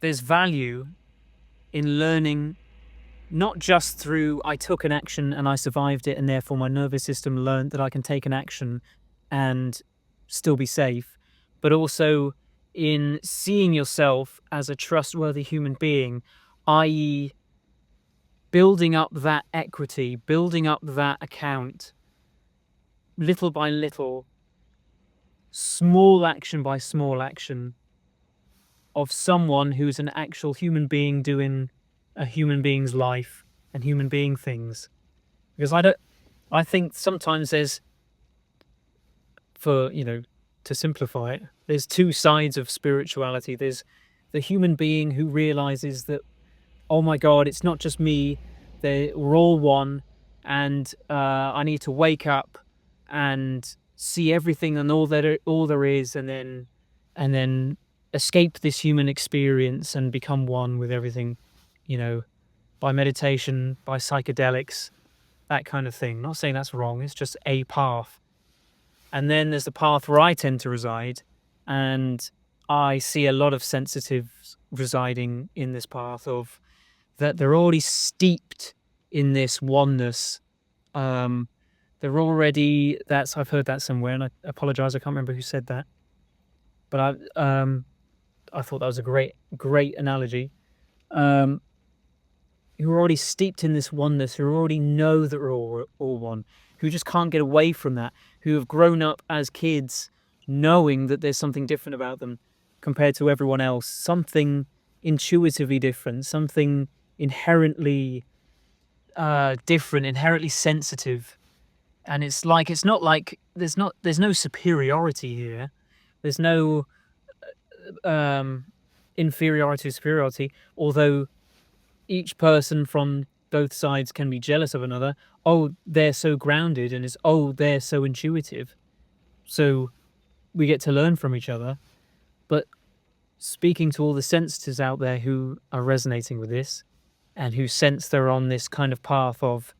there's value in learning, not just through I took an action and I survived it and therefore my nervous system learned that I can take an action and still be safe, but also in seeing yourself as a trustworthy human being, i.e., building up that equity, building up that account little by little, small action by small action, of someone who's an actual human being doing a human being's life and human being things. Because I think sometimes there's, to simplify it, there's two sides of spirituality. There's the human being who realizes that, oh my God, it's not just me, we're all one, and I need to wake up and see everything and all there is, and then escape this human experience and become one with everything, by meditation, by psychedelics, that kind of thing. Not saying that's wrong, it's just a path. And then there's the path where I tend to reside, and I see a lot of sensitives residing in this path of that they're already steeped in this oneness. I've heard that somewhere, and I apologize, I can't remember who said that, but I thought that was a great analogy. Who are already steeped in this oneness, who already know that we're all one, who just can't get away from that, who have grown up as kids knowing that there's something different about them compared to everyone else, something intuitively different, something inherently different, inherently sensitive. And it's not like there's no superiority here. There's no inferiority or superiority, although each person from both sides can be jealous of another. Oh, they're so grounded, and they're so intuitive. So we get to learn from each other. But speaking to all the sensitives out there who are resonating with this and who sense they're on this kind of path of,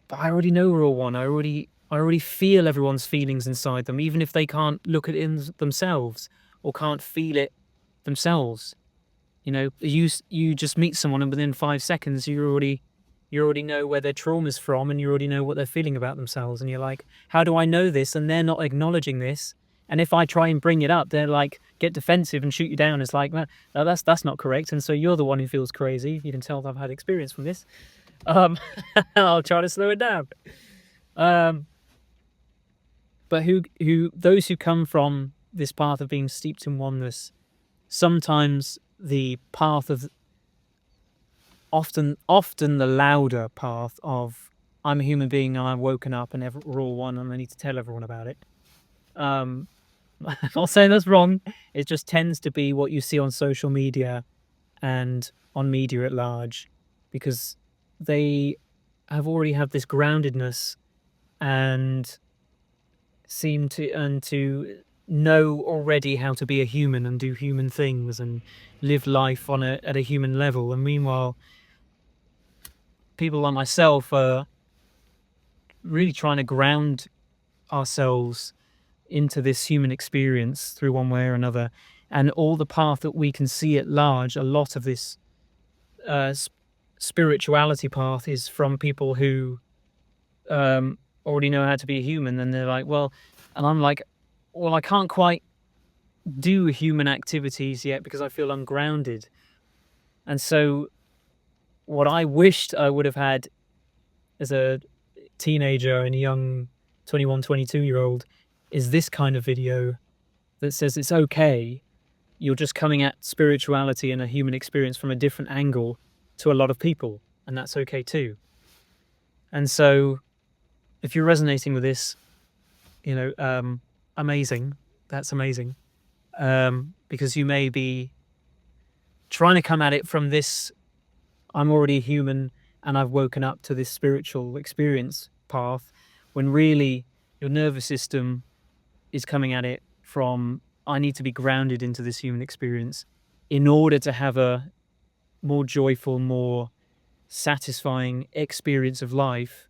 but I already know we're all one. I already feel everyone's feelings inside them, even if they can't look at it themselves or can't feel it themselves. You just meet someone and within 5 seconds you already know where their trauma's from, and you already know what they're feeling about themselves. And you're like, how do I know this? And they're not acknowledging this. And if I try and bring it up, they're like, get defensive and shoot you down. It's like, no, that's not correct. And so you're the one who feels crazy. You can tell I've had experience from this. I'll try to slow it down. But those who come from this path of being steeped in oneness, sometimes the path of often the louder path of I'm a human being and I've woken up and we're all one and I need to tell everyone about it. I'm not saying that's wrong. It just tends to be what you see on social media and on media at large, because they already have this groundedness and seem to know already how to be a human and do human things and live life at a human level. And meanwhile, people like myself are really trying to ground ourselves into this human experience through one way or another. And all the path that we can see at large, a lot of this spirituality path is from people who already know how to be a human. And they're like, well, and I'm like, well, I can't quite do human activities yet because I feel ungrounded. And so what I wished I would have had as a teenager and a young 21, 22-year-old is this kind of video that says it's okay. You're just coming at spirituality and a human experience from a different angle to a lot of people, and that's okay too. And so if you're resonating with this, amazing. That's amazing. Because you may be trying to come at it from this, I'm already human and I've woken up to this spiritual experience path, when really your nervous system is coming at it from, I need to be grounded into this human experience in order to have a more joyful, more satisfying experience of life.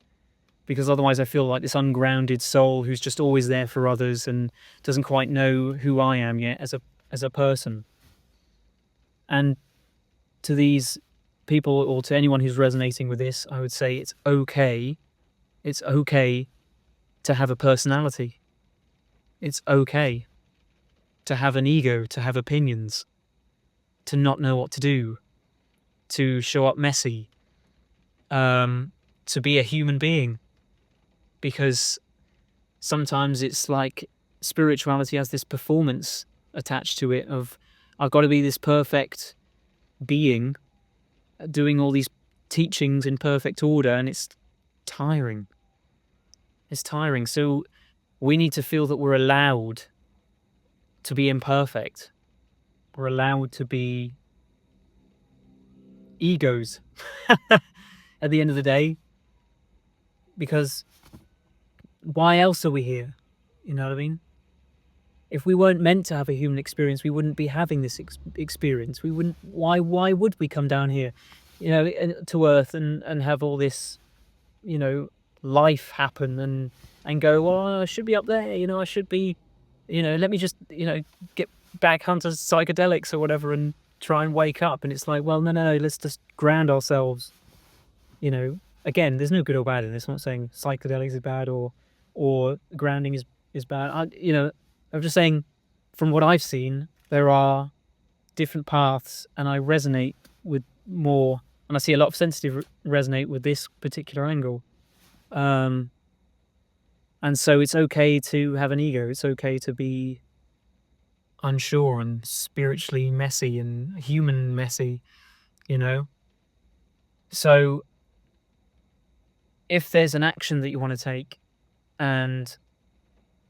Because otherwise I feel like this ungrounded soul who's just always there for others and doesn't quite know who I am yet as a person. And to these people, or to anyone who's resonating with this, I would say it's okay. It's okay to have a personality. It's okay to have an ego, to have opinions, to not know what to do, to show up messy, to be a human being. Because sometimes it's like spirituality has this performance attached to it of, I've got to be this perfect being doing all these teachings in perfect order, and it's tiring. It's tiring. So we need to feel that we're allowed to be imperfect. We're allowed to be egos at the end of the day, because why else are we here? You know what I mean? If we weren't meant to have a human experience, we wouldn't be having this experience. We wouldn't. Why would we come down here, to Earth and have all this, life happen and go, well, I should be up there. I should be, let me just, get back onto psychedelics or whatever and try and wake up. And it's like, well, no, let's just ground ourselves. Again, there's no good or bad in this. I'm not saying psychedelics is bad or grounding is bad. I'm just saying, from what I've seen, there are different paths, and I resonate with more, and I see a lot of sensitive resonate with this particular angle. And so it's okay to have an ego. It's okay to be unsure and spiritually messy and human messy, So if there's an action that you want to take and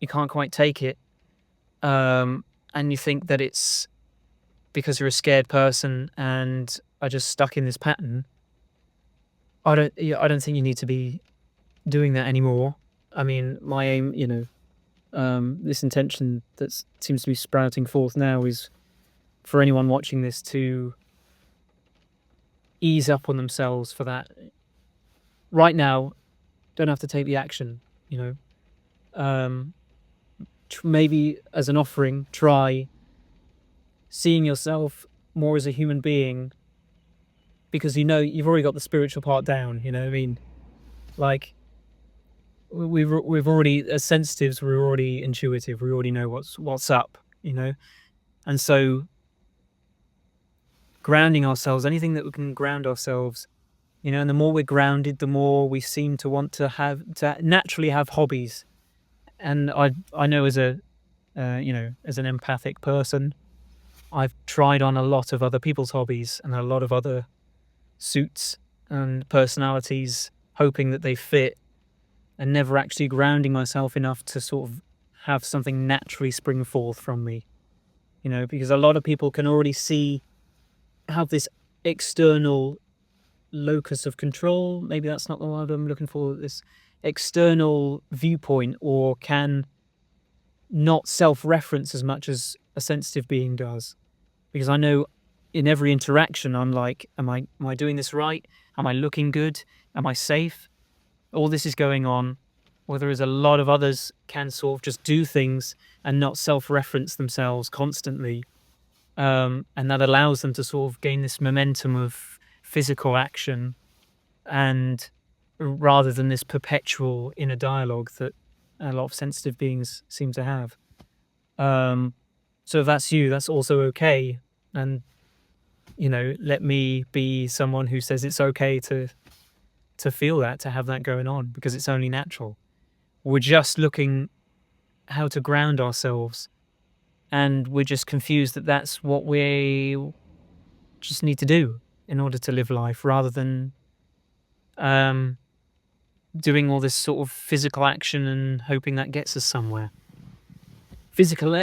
you can't quite take it, and you think that it's because you're a scared person and are just stuck in this pattern, I don't think you need to be doing that anymore. I mean, my aim, this intention that seems to be sprouting forth now is for anyone watching this to ease up on themselves for that. Right now, don't have to take the action, maybe as an offering, try seeing yourself more as a human being, because you've already got the spiritual part down. You know what I mean? Like, we've already, as sensitives, we're already intuitive. We already know what's up, and so grounding ourselves, anything that we can ground ourselves, and the more we're grounded, the more we seem to want to naturally have hobbies. And I know as as an empathic person, I've tried on a lot of other people's hobbies and a lot of other suits and personalities, hoping that they fit, and never actually grounding myself enough to sort of have something naturally spring forth from me. Because a lot of people can already have this external locus of control. Maybe that's not the word I'm looking for. This external viewpoint, or can not self-reference as much as a sensitive being does. Because I know in every interaction, I'm like, am I doing this right? Am I looking good? Am I safe? All this is going on, whereas a lot of others can sort of just do things and not self-reference themselves constantly. And that allows them to sort of gain this momentum of physical action, and rather than this perpetual inner dialogue that a lot of sensitive beings seem to have. So if that's you, that's also okay. And, let me be someone who says it's okay to feel that, to have that going on, because it's only natural. We're just looking how to ground ourselves, and we're just confused that that's what we just need to do in order to live life, rather than doing all this sort of physical action and hoping that gets us somewhere. Physical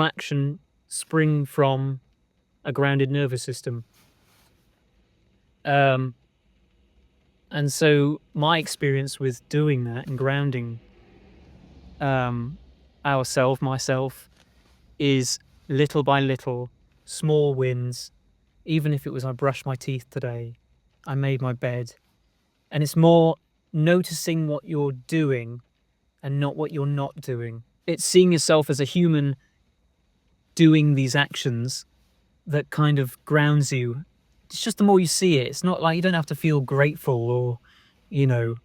action spring from a grounded nervous system. And so my experience with doing that and grounding myself, is little by little, small wins. Even if it was, I brushed my teeth today, I made my bed, and it's more noticing what you're doing and not what you're not doing. It's seeing yourself as a human doing these actions that kind of grounds you it's just the more you see it, it's not like you don't have to feel grateful or, you know,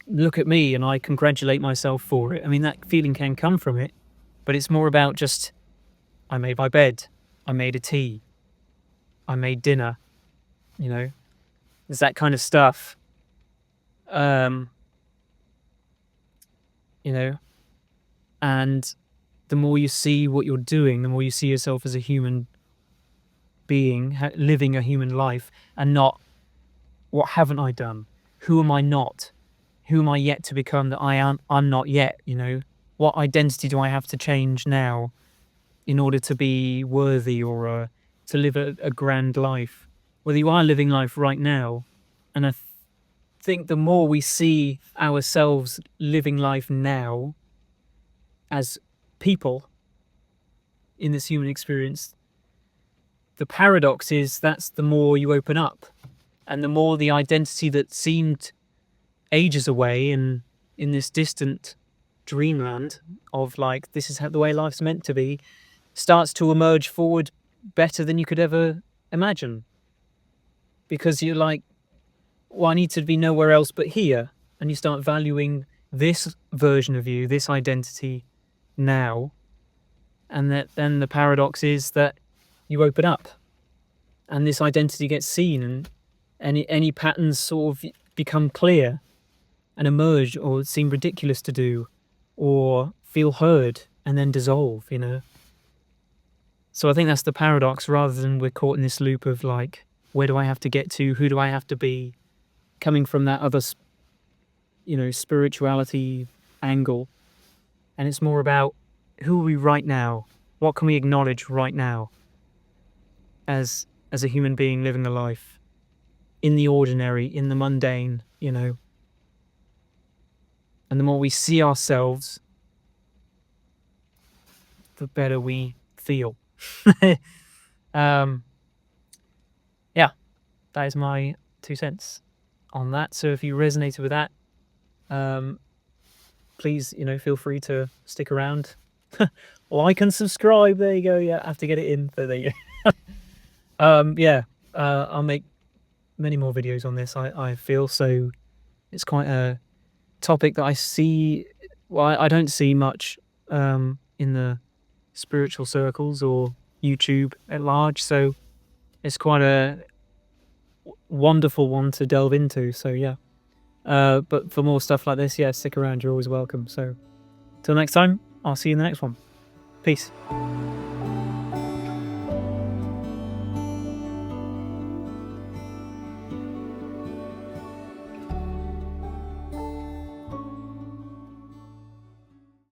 look at me and I congratulate myself for it. I mean, that feeling can come from it, but it's more about just, I made my bed, I made a tea, I made dinner, you know, it's that kind of stuff. Um, you know, and the more you see what you're doing, the more you see yourself as a human being living a human life, and not what haven't I done? Who am I not? Who am I yet to become that I'm not yet, you know? What identity do I have to change now in order to be worthy or to live a grand life? Whether you are living life right now, and I think the more we see ourselves living life now as people in this human experience, the paradox is that's the more you open up, and the more the identity that seemed ages away and in this distant dreamland of like this is how the way life's meant to be starts to emerge forward better than you could ever imagine, because you're like, well, I need to be nowhere else but here, and you start valuing this version of you, this identity now, and that then the paradox is that you open up and this identity gets seen, and any patterns sort of become clear and emerge or seem ridiculous to do or feel heard and then dissolve, you know. So I think that's the paradox, rather than we're caught in this loop of like, where do I have to get to, who do I have to be, coming from that other, you know, spirituality angle. And it's more about, who are we right now, what can we acknowledge right now as a human being living a life in the ordinary, in the mundane, you know. And the more we see ourselves, the better we feel. Yeah, that is my 2 cents on that. So if you resonated with that, please, you know, feel free to stick around. Like and subscribe. There you go. Yeah, I have to get it in, but there you go. Yeah, I'll make many more videos on this, I feel. So it's quite a topic that I see, well, I don't see much in the spiritual circles or YouTube at large, so it's quite a wonderful one to delve into. So yeah, but for more stuff like this, yeah, stick around, you're always welcome. So till next time, I'll see you in the next one. Peace.